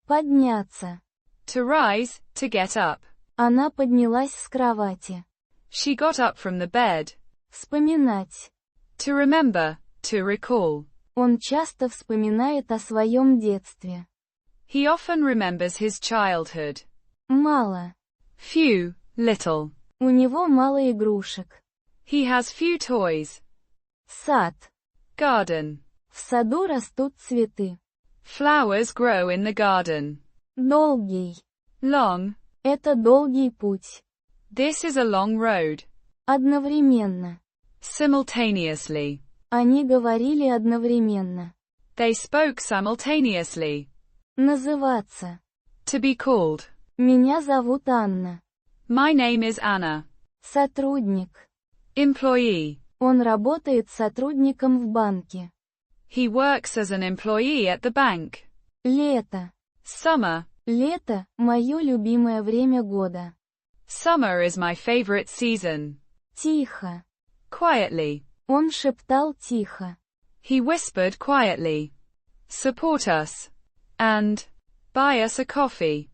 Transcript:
Подняться. To rise, to get up. Она поднялась с кровати. She got up from the bed. Вспоминать. To remember, to recall. Он часто вспоминает о своем детстве. He often remembers his childhood. Мало. Few, little. У него мало игрушек. He has few toys. Сад. Garden. В саду растут цветы. Flowers grow in the garden. Долгий. Long. Это долгий путь. This is a long road. Одновременно. Simultaneously. Они говорили одновременно. They spoke simultaneously. Называться. To be called. Меня зовут Анна. My name is Anna. Сотрудник. Employee. Он работает сотрудником в банке. He works as an employee at the bank. Лето. Summer. Лето – мое любимое время года. Summer is my favorite season. Тихо. Quietly. Он шептал тихо. He whispered quietly. Support us. And buy us a coffee.